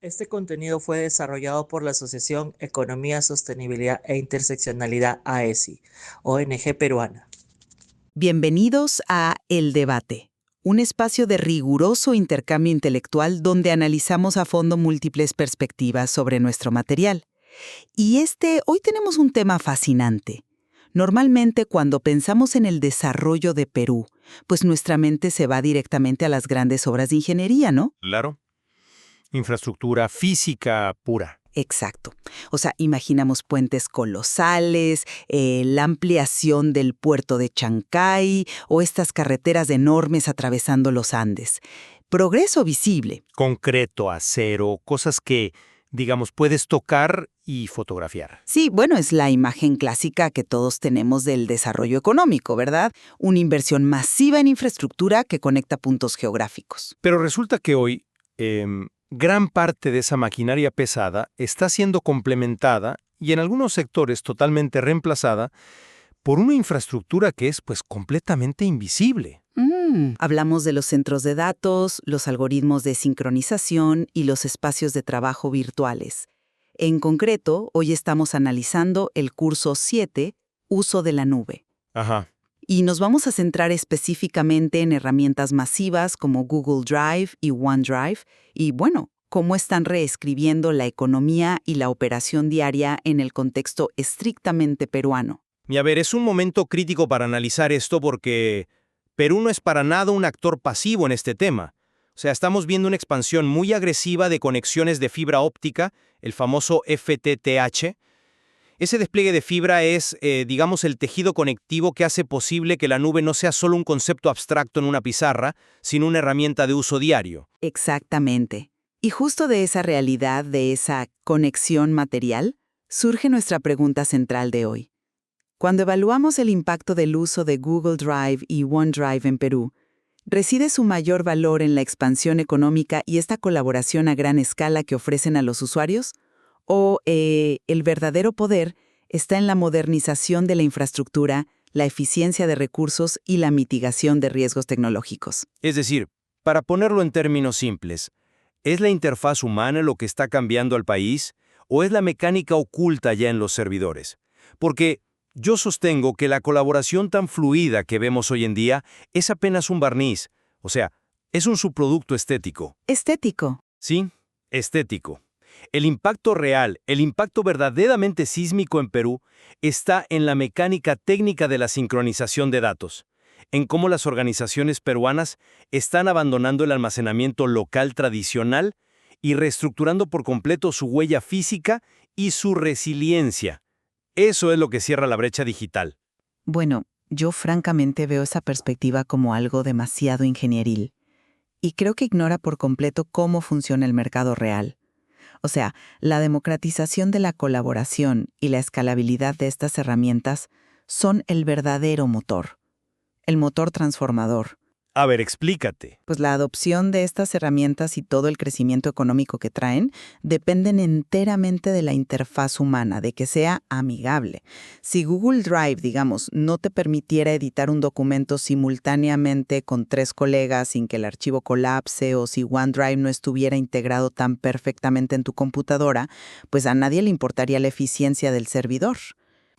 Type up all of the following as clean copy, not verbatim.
Este contenido fue desarrollado por la Asociación Economía, Sostenibilidad e Interseccionalidad AESI, ONG peruana. Bienvenidos a El Debate, un espacio de riguroso intercambio intelectual donde analizamos a fondo múltiples perspectivas sobre nuestro material. Y hoy tenemos un tema fascinante. Normalmente cuando pensamos en el desarrollo de Perú, pues nuestra mente se va directamente a las grandes obras de ingeniería, ¿no? Claro. Infraestructura física pura. Exacto. O sea, imaginamos puentes colosales, la ampliación del puerto de Chancay o estas carreteras enormes atravesando los Andes. Progreso visible. Concreto, acero, cosas que, digamos, puedes tocar y fotografiar. Sí, bueno, es la imagen clásica que todos tenemos del desarrollo económico, ¿verdad? Una inversión masiva en infraestructura que conecta puntos geográficos. Pero resulta que hoy, gran parte de esa maquinaria pesada está siendo complementada y en algunos sectores totalmente reemplazada por una infraestructura que es, pues, completamente invisible. Hablamos de los centros de datos, los algoritmos de sincronización y los espacios de trabajo virtuales. En concreto, hoy estamos analizando el curso 7, Uso de la nube. Ajá. Y nos vamos a centrar específicamente en herramientas masivas como Google Drive y OneDrive y, bueno, cómo están reescribiendo la economía y la operación diaria en el contexto estrictamente peruano. Y a ver, es un momento crítico para analizar esto porque Perú no es para nada un actor pasivo en este tema. O sea, estamos viendo una expansión muy agresiva de conexiones de fibra óptica, el famoso FTTH. Ese despliegue de fibra es, digamos, el tejido conectivo que hace posible que la nube no sea solo un concepto abstracto en una pizarra, sino una herramienta de uso diario. Exactamente. Y justo de esa realidad, de esa conexión material, surge nuestra pregunta central de hoy. Cuando evaluamos el impacto del uso de Google Drive y OneDrive en Perú, ¿reside su mayor valor en la expansión económica y esta colaboración a gran escala que ofrecen a los usuarios? ¿O el verdadero poder está en la modernización de la infraestructura, la eficiencia de recursos y la mitigación de riesgos tecnológicos? Es decir, para ponerlo en términos simples, ¿es la interfaz humana lo que está cambiando al país o es la mecánica oculta ya en los servidores? Porque yo sostengo que la colaboración tan fluida que vemos hoy en día es apenas un barniz, o sea, es un subproducto estético. Estético. ¿Sí? Estético. El impacto real, el impacto verdaderamente sísmico en Perú, está en la mecánica técnica de la sincronización de datos, en cómo las organizaciones peruanas están abandonando el almacenamiento local tradicional y reestructurando por completo su huella física y su resiliencia. Eso es lo que cierra la brecha digital. Bueno, yo francamente veo esa perspectiva como algo demasiado ingenieril. Y creo que ignora por completo cómo funciona el mercado real. O sea, la democratización de la colaboración y la escalabilidad de estas herramientas son el verdadero motor, el motor transformador. A ver, explícate. Pues la adopción de estas herramientas y todo el crecimiento económico que traen dependen enteramente de la interfaz humana, de que sea amigable. Si Google Drive, digamos, no te permitiera editar un documento simultáneamente con 3 colegas sin que el archivo colapse, o si OneDrive no estuviera integrado tan perfectamente en tu computadora, pues a nadie le importaría la eficiencia del servidor.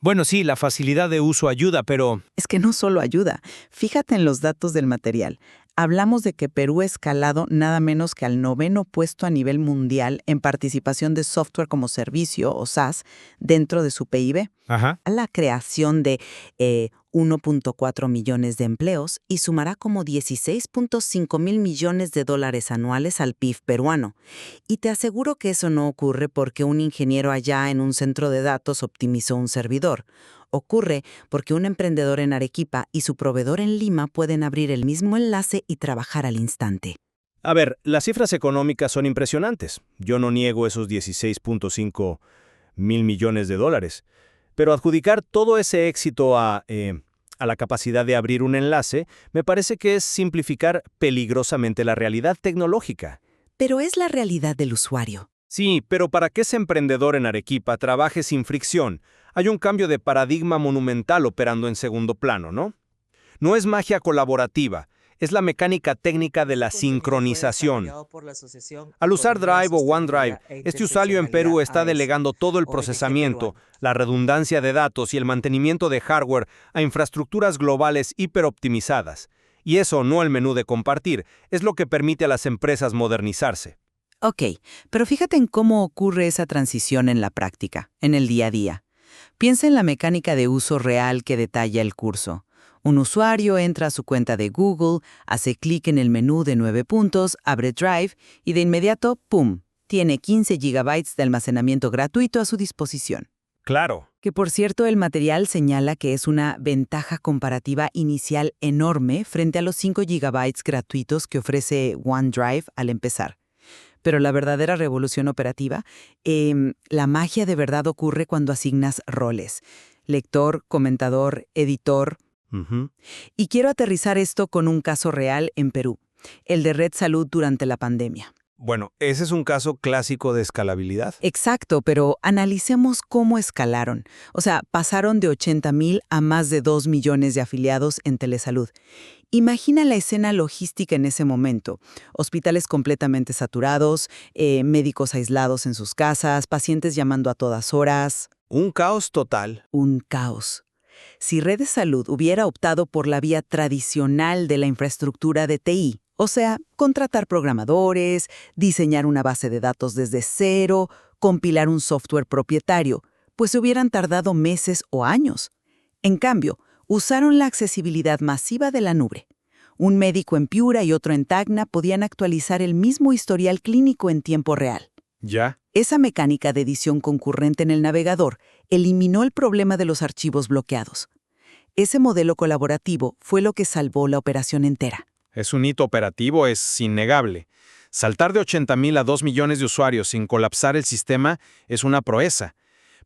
Bueno, sí, la facilidad de uso ayuda, pero Es que no solo ayuda. Fíjate en los datos del material. Hablamos de que Perú ha escalado nada menos que al 9º puesto a nivel mundial en participación de software como servicio, o SaaS, dentro de su PIB. Ajá. A la creación de 1.4 millones de empleos y sumará como 16.5 mil millones de dólares anuales al PIB peruano. Y te aseguro que eso no ocurre porque un ingeniero allá en un centro de datos optimizó un servidor. Ocurre porque un emprendedor en Arequipa y su proveedor en Lima pueden abrir el mismo enlace y trabajar al instante. A ver, las cifras económicas son impresionantes. Yo no niego esos 16.5 mil millones de dólares. Pero adjudicar todo ese éxito a la capacidad de abrir un enlace me parece que es simplificar peligrosamente la realidad tecnológica. Pero es la realidad del usuario. Sí, pero para que ese emprendedor en Arequipa trabaje sin fricción, hay un cambio de paradigma monumental operando en segundo plano, ¿no? No es magia colaborativa, Es la mecánica técnica de la sincronización. Al usar Drive o OneDrive, este usuario en Perú está delegando todo el procesamiento, la redundancia de datos y el mantenimiento de hardware a infraestructuras globales hiperoptimizadas. Y eso, no el menú de compartir, es lo que permite a las empresas modernizarse. Ok, pero fíjate en cómo ocurre esa transición en la práctica, en el día a día. Piensa en la mecánica de uso real que detalla el curso. Un usuario entra a su cuenta de Google, hace clic en el menú de 9 puntos, abre Drive y de inmediato, ¡pum!, tiene 15 GB de almacenamiento gratuito a su disposición. Claro. Que por cierto, el material señala que es una ventaja comparativa inicial enorme frente a los 5 GB gratuitos que ofrece OneDrive al empezar. Pero la verdadera revolución operativa, la magia de verdad ocurre cuando asignas roles. Lector, comentador, editor. Y quiero aterrizar esto con un caso real en Perú, el de Red Salud durante la pandemia. Bueno, ese es un caso clásico de escalabilidad. Exacto, pero analicemos cómo escalaron. O sea, pasaron de 80,000 a más de 2 millones de afiliados en telesalud. Imagina la escena logística en ese momento. Hospitales completamente saturados, médicos aislados en sus casas, pacientes llamando a todas horas. Un caos total. Un caos. Si Red de Salud hubiera optado por la vía tradicional de la infraestructura de TI, o sea, contratar programadores, diseñar una base de datos desde cero, compilar un software propietario, pues se hubieran tardado meses o años. En cambio, usaron la accesibilidad masiva de la nube. Un médico en Piura y otro en Tacna podían actualizar el mismo historial clínico en tiempo real. ¿Ya? Esa mecánica de edición concurrente en el navegador eliminó el problema de los archivos bloqueados. Ese modelo colaborativo fue lo que salvó la operación entera. Es un hito operativo, es innegable. Saltar de 80,000 a 2 millones de usuarios sin colapsar el sistema es una proeza.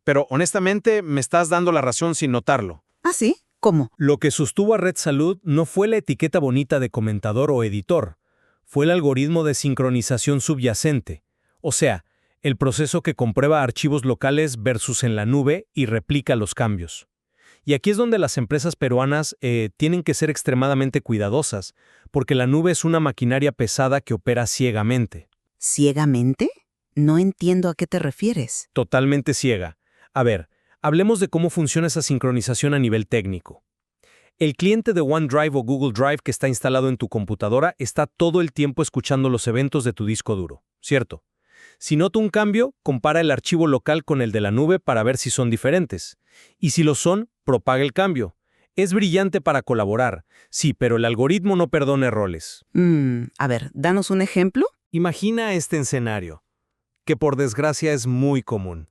Pero honestamente me estás dando la razón sin notarlo. ¿Ah, sí? ¿Cómo? Lo que sostuvo a Red Salud no fue la etiqueta bonita de comentador o editor, fue el algoritmo de sincronización subyacente, o sea, el proceso que comprueba archivos locales versus en la nube y replica los cambios. Y aquí es donde las empresas peruanas tienen que ser extremadamente cuidadosas, porque la nube es una maquinaria pesada que opera ciegamente. ¿Ciegamente? No entiendo a qué te refieres. Totalmente ciega. A ver, hablemos de cómo funciona esa sincronización a nivel técnico. El cliente de OneDrive o Google Drive que está instalado en tu computadora está todo el tiempo escuchando los eventos de tu disco duro, ¿cierto? Si nota un cambio, compara el archivo local con el de la nube para ver si son diferentes. Y si lo son, propaga el cambio. Es brillante para colaborar, sí, pero el algoritmo no perdona errores. A ver, danos un ejemplo. Imagina este escenario, que por desgracia es muy común.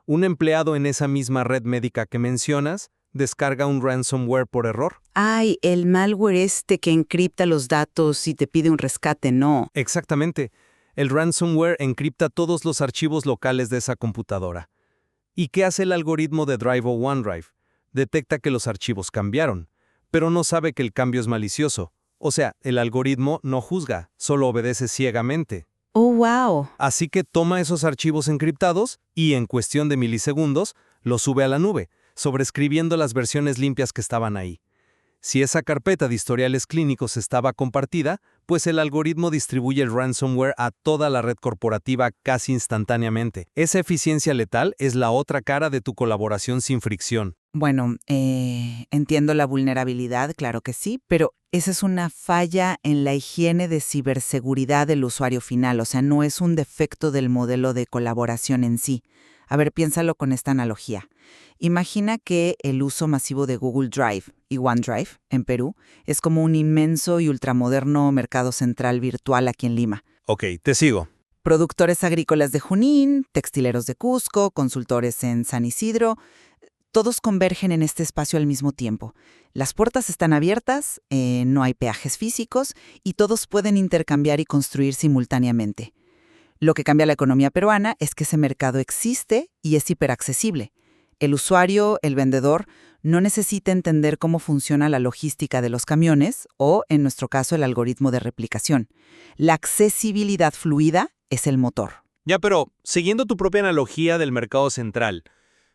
Un empleado en esa misma red médica que mencionas descarga un ransomware por error. Ay, el malware que encripta los datos y te pide un rescate, no. Exactamente. El ransomware encripta todos los archivos locales de esa computadora. ¿Y qué hace el algoritmo de Drive o OneDrive? Detecta que los archivos cambiaron, pero no sabe que el cambio es malicioso. O sea, el algoritmo no juzga, solo obedece ciegamente. ¡Oh, wow! Así que toma esos archivos encriptados y, en cuestión de milisegundos, los sube a la nube, sobreescribiendo las versiones limpias que estaban ahí. Si esa carpeta de historiales clínicos estaba compartida, pues el algoritmo distribuye el ransomware a toda la red corporativa casi instantáneamente. Esa eficiencia letal es la otra cara de tu colaboración sin fricción. Bueno, entiendo la vulnerabilidad, claro que sí, pero esa es una falla en la higiene de ciberseguridad del usuario final, o sea, no es un defecto del modelo de colaboración en sí. A ver, piénsalo con esta analogía. Imagina que el uso masivo de Google Drive y OneDrive en Perú es como un inmenso y ultramoderno mercado central virtual aquí en Lima. Ok, te sigo. Productores agrícolas de Junín, textileros de Cusco, consultores en San Isidro, todos convergen en este espacio al mismo tiempo. Las puertas están abiertas, no hay peajes físicos y todos pueden intercambiar y construir simultáneamente. Lo que cambia la economía peruana es que ese mercado existe y es hiperaccesible. El usuario, el vendedor, no necesita entender cómo funciona la logística de los camiones o, en nuestro caso, el algoritmo de replicación. La accesibilidad fluida es el motor. Ya, pero siguiendo tu propia analogía del mercado central,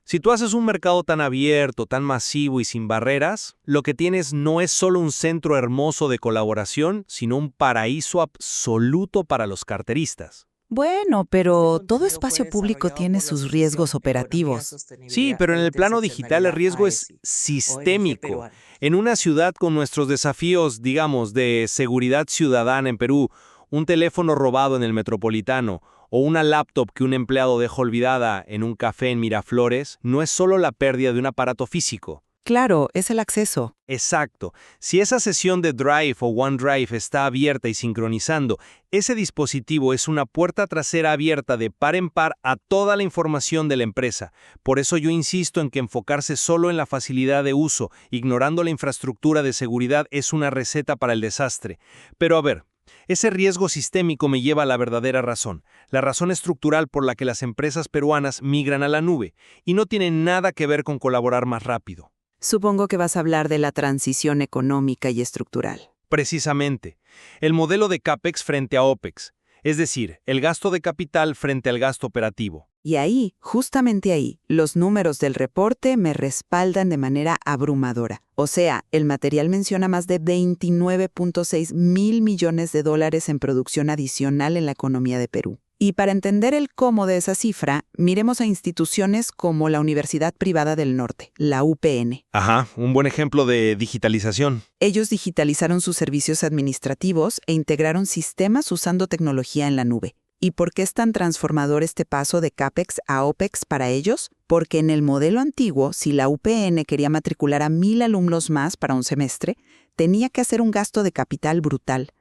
Si tú haces un mercado tan abierto, tan masivo y sin barreras, lo que tienes no es solo un centro hermoso de colaboración, sino un paraíso absoluto para los carteristas. Bueno, Este pero todo contenido espacio fue público desarrollado tiene por la sus Asociación riesgos Economía, operativos. Sí, Sostenibilidad pero e en el plano digital el Interseccionalidad riesgo es AESI, ONG sistémico. peruana. En una ciudad con nuestros desafíos, digamos, de seguridad ciudadana en Perú, un teléfono robado en el Metropolitano o una laptop que un empleado dejó olvidada en un café en Miraflores, no es solo la pérdida de un aparato físico. Claro, es el acceso. Exacto. Si esa sesión de Drive o OneDrive está abierta y sincronizando, ese dispositivo es una puerta trasera abierta de par en par a toda la información de la empresa. Por eso yo insisto en que enfocarse solo en la facilidad de uso, ignorando la infraestructura de seguridad, es una receta para el desastre. Pero a ver, ese riesgo sistémico me lleva a la verdadera razón, la razón estructural por la que las empresas peruanas migran a la nube, y no tiene nada que ver con colaborar más rápido. Supongo que vas a hablar de la transición económica y estructural. Precisamente, el modelo de CAPEX frente a OPEX, es decir, el gasto de capital frente al gasto operativo. Y ahí, justamente ahí, los números del reporte me respaldan de manera abrumadora. O sea, el material menciona más de 29.6 mil millones de dólares en producción adicional en la economía de Perú. Y para entender el cómo de esa cifra, miremos a instituciones como la Universidad Privada del Norte, la UPN. Ajá, un buen ejemplo de digitalización. Ellos digitalizaron sus servicios administrativos e integraron sistemas usando tecnología en la nube. ¿Y por qué es tan transformador este paso de CAPEX a OPEX para ellos? Porque en el modelo antiguo, si la UPN quería matricular a 1,000 alumnos más para un semestre, tenía que hacer un gasto de capital brutal.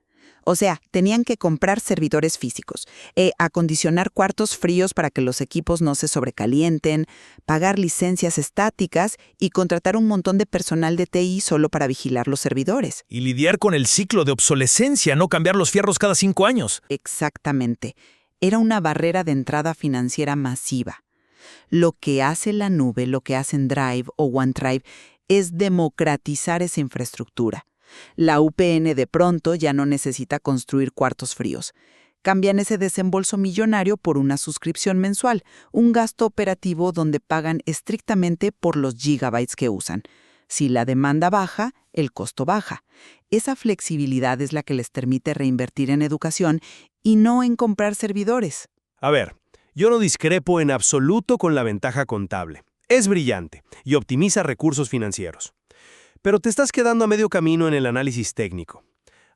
O sea, tenían que comprar servidores físicos, acondicionar cuartos fríos para que los equipos no se sobrecalienten, pagar licencias estáticas y contratar un montón de personal de TI solo para vigilar los servidores. Y lidiar con el ciclo de obsolescencia, no cambiar los fierros cada 5 años. Exactamente. Era una barrera de entrada financiera masiva. Lo que hace la nube, lo que hacen Drive o OneDrive, es democratizar esa infraestructura. La UPN de pronto ya no necesita construir cuartos fríos. Cambian ese desembolso millonario por una suscripción mensual, un gasto operativo donde pagan estrictamente por los gigabytes que usan. Si la demanda baja, el costo baja. Esa flexibilidad es la que les permite reinvertir en educación y no en comprar servidores. A ver, yo no discrepo en absoluto con la ventaja contable. Es brillante y optimiza recursos financieros. Pero te estás quedando a medio camino en el análisis técnico.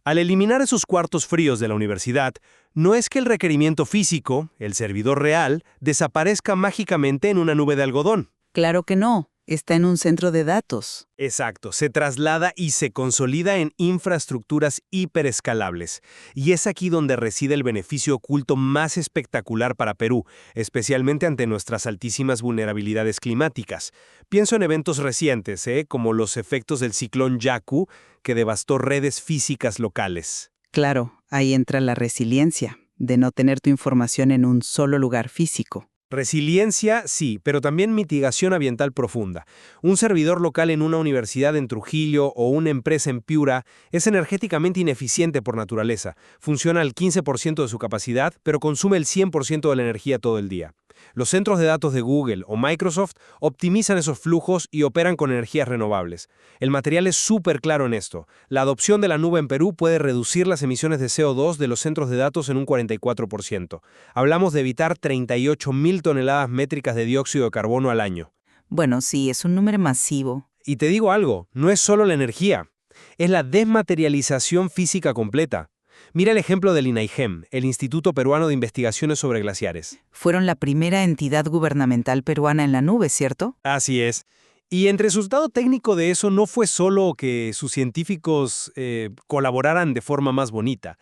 Al eliminar esos cuartos fríos de la universidad, no es que el requerimiento físico, el servidor real, desaparezca mágicamente en una nube de algodón. Claro que no. Está en un centro de datos. Exacto, se traslada y se consolida en infraestructuras hiperescalables. Y es aquí donde reside el beneficio oculto más espectacular para Perú, especialmente ante nuestras altísimas vulnerabilidades climáticas. Pienso en eventos recientes, como los efectos del ciclón Yaku, que devastó redes físicas locales. Claro, ahí entra la resiliencia, de no tener tu información en un solo lugar físico. Resiliencia, sí, pero también mitigación ambiental profunda. Un servidor local en una universidad en Trujillo o una empresa en Piura es energéticamente ineficiente por naturaleza. Funciona al 15% de su capacidad, pero consume el 100% de la energía todo el día. Los centros de datos de Google o Microsoft optimizan esos flujos y operan con energías renovables. El material es súper claro en esto. La adopción de la nube en Perú puede reducir las emisiones de CO2 de los centros de datos en un 44%. Hablamos de evitar 38.000 toneladas métricas de dióxido de carbono al año. Bueno, sí, es un número masivo. Y te digo algo, no es solo la energía, es la desmaterialización física completa. Mira el ejemplo del INAIGEM, el Instituto Peruano de Investigaciones sobre Glaciares. Fueron la primera entidad gubernamental peruana en la nube, ¿cierto? Así es. Y el resultado técnico de eso no fue solo que sus científicos colaboraran de forma más bonita.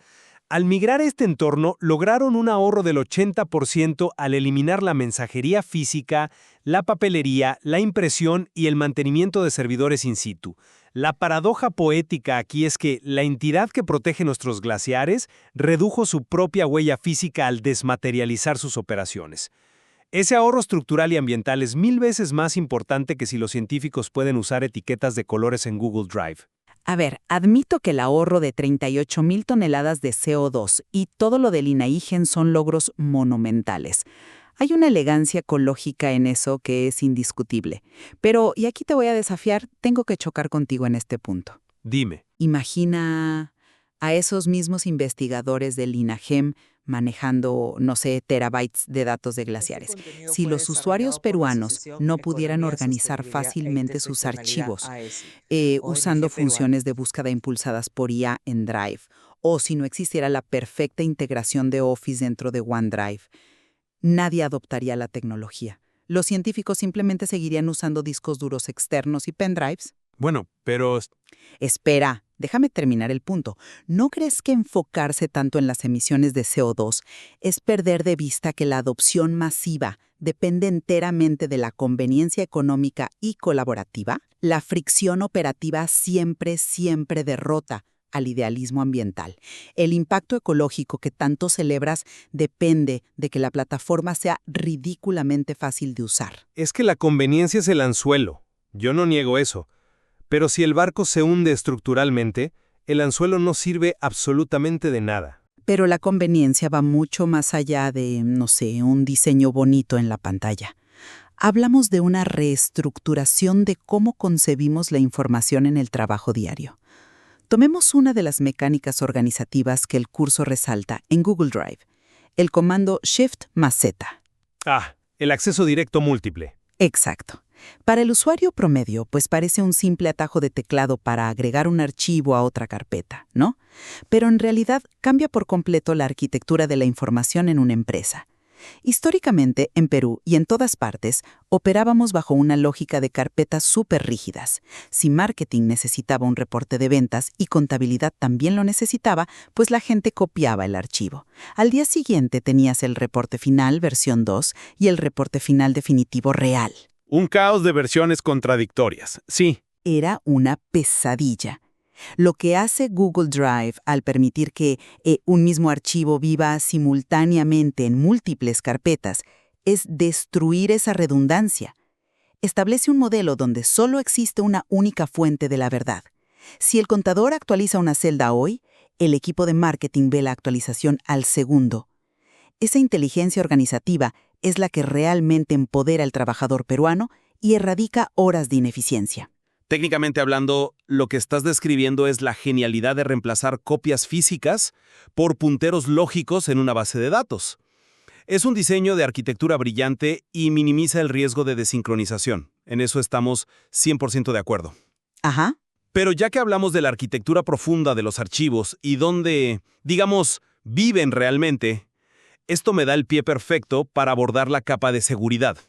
Al migrar a este entorno, lograron un ahorro del 80% al eliminar la mensajería física, la papelería, la impresión y el mantenimiento de servidores in situ. La paradoja poética aquí es que la entidad que protege nuestros glaciares redujo su propia huella física al desmaterializar sus operaciones. Ese ahorro estructural y ambiental es 1000 veces más importante que si los científicos pueden usar etiquetas de colores en Google Drive. A ver, admito que el ahorro de 38.000 toneladas de CO2 y todo lo del INAIGEN son logros monumentales. Hay una elegancia ecológica en eso que es indiscutible. Pero, y aquí te voy a desafiar, tengo que chocar contigo en este punto. Dime. Imagina a esos mismos investigadores del INAGEM manejando, no sé, terabytes de datos de glaciares. Este contenido Si fue los usuarios desarrollado por la peruanos Asociación no pudieran Economía, organizar Sostenibilidad e fácilmente sus Interseccionalidad archivos, AESI, usando ONG peruana. funciones de búsqueda impulsadas por IA en Drive, o si no existiera la perfecta integración de Office dentro de OneDrive, nadie adoptaría la tecnología. Los científicos simplemente seguirían usando discos duros externos y pendrives. Bueno, pero Espera, déjame terminar el punto. ¿No crees que enfocarse tanto en las emisiones de CO2 es perder de vista que la adopción masiva depende enteramente de la conveniencia económica y colaborativa? La fricción operativa siempre derrota al idealismo ambiental. El impacto ecológico que tanto celebras depende de que la plataforma sea ridículamente fácil de usar. es que la conveniencia es el anzuelo. Yo no niego eso. Pero si el barco se hunde estructuralmente, el anzuelo no sirve absolutamente de nada. Pero la conveniencia va mucho más allá de, no sé, un diseño bonito en la pantalla. Hablamos de una reestructuración de cómo concebimos la información en el trabajo diario. Tomemos una de las mecánicas organizativas que el curso resalta en Google Drive, el comando Shift más Z. Ah, el acceso directo múltiple. Exacto. Para el usuario promedio, pues parece un simple atajo de teclado para agregar un archivo a otra carpeta, ¿no? Pero en realidad cambia por completo la arquitectura de la información en una empresa. Históricamente, en Perú y en todas partes, operábamos bajo una lógica de carpetas súper rígidas. Si marketing necesitaba un reporte de ventas y contabilidad también lo necesitaba, pues la gente copiaba el archivo. Al día siguiente tenías el reporte final versión 2 y el reporte final definitivo real. Un caos de versiones contradictorias. Sí. Era una pesadilla. Lo que hace Google Drive al permitir que un mismo archivo viva simultáneamente en múltiples carpetas es destruir esa redundancia. Establece un modelo donde solo existe una única fuente de la verdad. Si el contador actualiza una celda hoy, el equipo de marketing ve la actualización al segundo. Esa inteligencia organizativa es la que realmente empodera al trabajador peruano y erradica horas de ineficiencia. Técnicamente hablando, lo que estás describiendo es la genialidad de reemplazar copias físicas por punteros lógicos en una base de datos. Es un diseño de arquitectura brillante y minimiza el riesgo de desincronización. En eso estamos 100% de acuerdo. Ajá. Pero ya que hablamos de la arquitectura profunda de los archivos y dónde, digamos, viven realmente, esto me da el pie perfecto para abordar la capa de seguridad,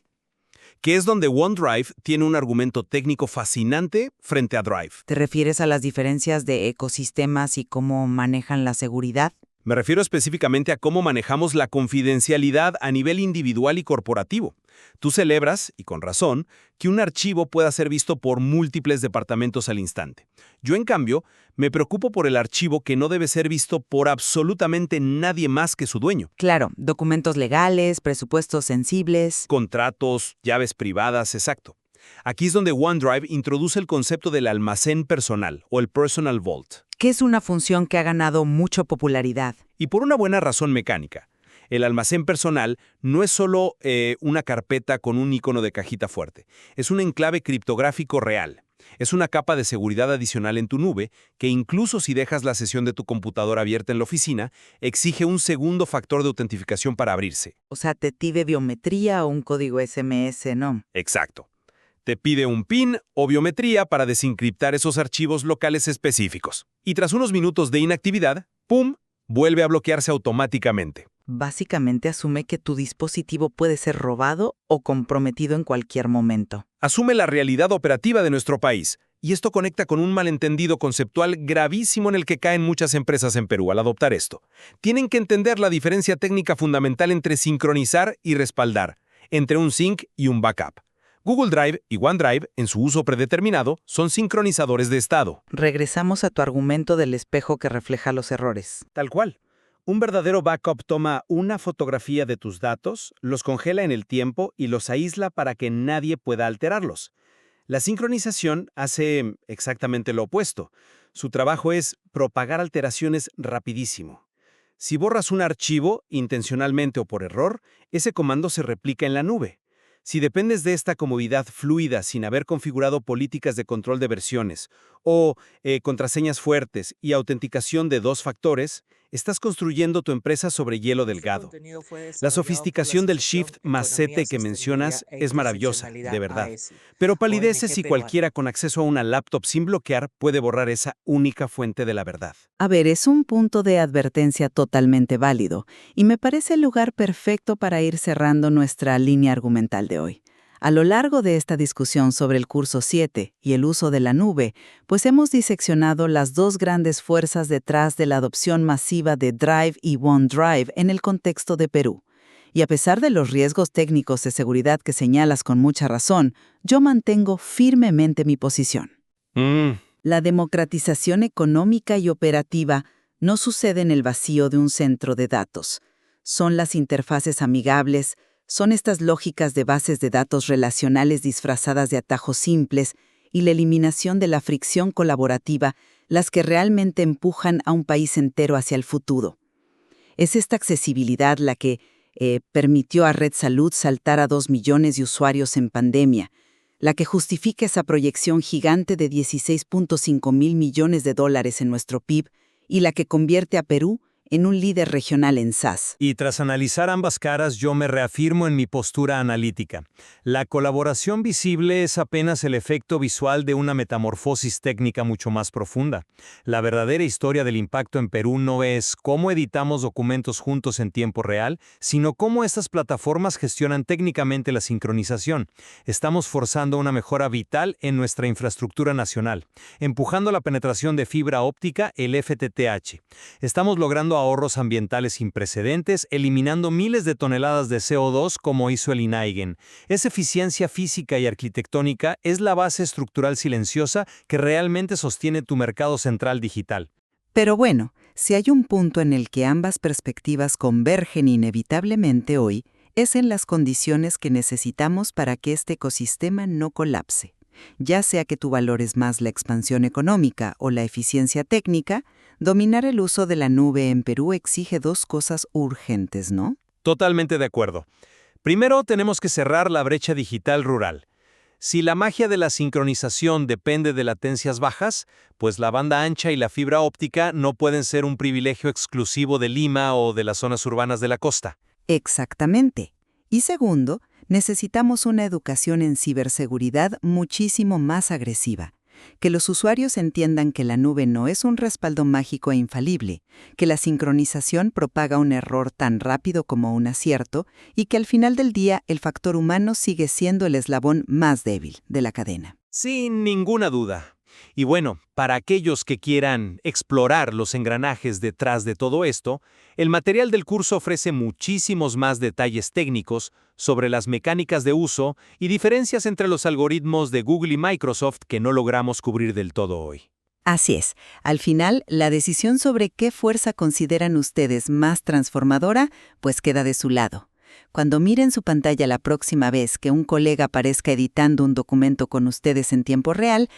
que es donde OneDrive tiene un argumento técnico fascinante frente a Drive. ¿Te refieres a las diferencias de ecosistemas y cómo manejan la seguridad? Me refiero específicamente a cómo manejamos la confidencialidad a nivel individual y corporativo. Tú celebras, y con razón, que un archivo pueda ser visto por múltiples departamentos al instante. Yo, en cambio, me preocupo por el archivo que no debe ser visto por absolutamente nadie más que su dueño. Claro, documentos legales, presupuestos sensibles. Contratos, llaves privadas, exacto. Aquí es donde OneDrive introduce el concepto del almacén personal, o el Personal Vault. Que es una función que ha ganado mucha popularidad. Y por una buena razón mecánica. El almacén personal no es solo una carpeta con un icono de cajita fuerte. Es un enclave criptográfico real. Es una capa de seguridad adicional en tu nube que incluso si dejas la sesión de tu computadora abierta en la oficina, exige un segundo factor de autentificación para abrirse. O sea, te pide biometría o un código SMS, ¿no? Exacto. Te pide un PIN o biometría para desencriptar esos archivos locales específicos. Y tras unos minutos de inactividad, ¡pum!, vuelve a bloquearse automáticamente. Básicamente asume que tu dispositivo puede ser robado o comprometido en cualquier momento. Asume la realidad operativa de nuestro país. Y esto conecta con un malentendido conceptual gravísimo en el que caen muchas empresas en Perú al adoptar esto. Tienen que entender la diferencia técnica fundamental entre sincronizar y respaldar, entre un sync y un backup. Google Drive y OneDrive, en su uso predeterminado, son sincronizadores de estado. Regresamos a tu argumento del espejo que refleja los errores. Tal cual. Un verdadero backup toma una fotografía de tus datos, los congela en el tiempo y los aísla para que nadie pueda alterarlos. La sincronización hace exactamente lo opuesto. Su trabajo es propagar alteraciones rapidísimo. Si borras un archivo, intencionalmente o por error, ese comando se replica en la nube. Si dependes de esta comodidad fluida sin haber configurado políticas de control de versiones o contraseñas fuertes y autenticación de 2 factores, estás construyendo tu empresa sobre hielo Este delgado. contenido fue La desarrollado por la sofisticación del Shift Asociación más Economía, Z que Sostenibilidad mencionas e es maravillosa, de Interseccionalidad verdad. AESI, Pero palidece ONG si peruana. cualquiera con acceso a una laptop sin bloquear puede borrar esa única fuente de la verdad. A ver, es un punto de advertencia totalmente válido, y me parece el lugar perfecto para ir cerrando nuestra línea argumental de hoy. A lo largo de esta discusión sobre el curso 7 y el uso de la nube, pues hemos diseccionado las dos grandes fuerzas detrás de la adopción masiva de Drive y OneDrive en el contexto de Perú. Y a pesar de los riesgos técnicos de seguridad que señalas con mucha razón, yo mantengo firmemente mi posición. La democratización económica y operativa no sucede en el vacío de un centro de datos. Son las interfaces amigables, son estas lógicas de bases de datos relacionales disfrazadas de atajos simples y la eliminación de la fricción colaborativa las que realmente empujan a un país entero hacia el futuro. Es esta accesibilidad la que permitió a Red Salud saltar a 2 millones de usuarios en pandemia, la que justifica esa proyección gigante de 16.5 mil millones de dólares en nuestro PIB y la que convierte a Perú en un líder regional en SaaS. Y tras analizar ambas caras, yo me reafirmo en mi postura analítica. La colaboración visible es apenas el efecto visual de una metamorfosis técnica mucho más profunda. La verdadera historia del impacto en Perú no es cómo editamos documentos juntos en tiempo real, sino cómo estas plataformas gestionan técnicamente la sincronización. Estamos forzando una mejora vital en nuestra infraestructura nacional, empujando la penetración de fibra óptica, el FTTH. Estamos logrando ahorros ambientales sin precedentes, eliminando miles de toneladas de CO2 como hizo el INAIGEN. Esa eficiencia física y arquitectónica es la base estructural silenciosa que realmente sostiene tu mercado central digital. Pero bueno, si hay un punto en el que ambas perspectivas convergen inevitablemente hoy, es en las condiciones que necesitamos para que este ecosistema no colapse. Ya sea que tú valores más la expansión económica o la eficiencia técnica, dominar el uso de la nube en Perú exige dos cosas urgentes, ¿no? Totalmente de acuerdo. Primero, tenemos que cerrar la brecha digital rural. Si la magia de la sincronización depende de latencias bajas, pues la banda ancha y la fibra óptica no pueden ser un privilegio exclusivo de Lima o de las zonas urbanas de la costa. Exactamente. Y segundo, necesitamos una educación en ciberseguridad muchísimo más agresiva. Que los usuarios entiendan que la nube no es un respaldo mágico e infalible, que la sincronización propaga un error tan rápido como un acierto y que al final del día el factor humano sigue siendo el eslabón más débil de la cadena. Sin ninguna duda. Y bueno, para aquellos que quieran explorar los engranajes detrás de todo esto, el material del curso ofrece muchísimos más detalles técnicos sobre las mecánicas de uso y diferencias entre los algoritmos de Google y Microsoft que no logramos cubrir del todo hoy. Así es. Al final, la decisión sobre qué fuerza consideran ustedes más transformadora, pues queda de su lado. Cuando miren su pantalla la próxima vez que un colega aparezca editando un documento con ustedes en tiempo real,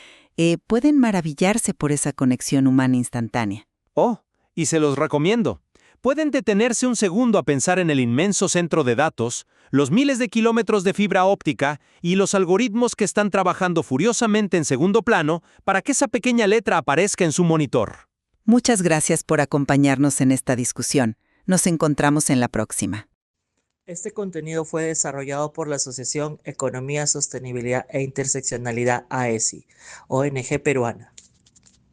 pueden maravillarse por esa conexión humana instantánea. Oh, y se los recomiendo. Pueden detenerse un segundo a pensar en el inmenso centro de datos, los miles de kilómetros de fibra óptica y los algoritmos que están trabajando furiosamente en segundo plano para que esa pequeña letra aparezca en su monitor. Muchas gracias por acompañarnos en esta discusión. Nos encontramos en la próxima. Este contenido fue desarrollado por la Asociación Economía, Sostenibilidad e Interseccionalidad AESI, ONG peruana.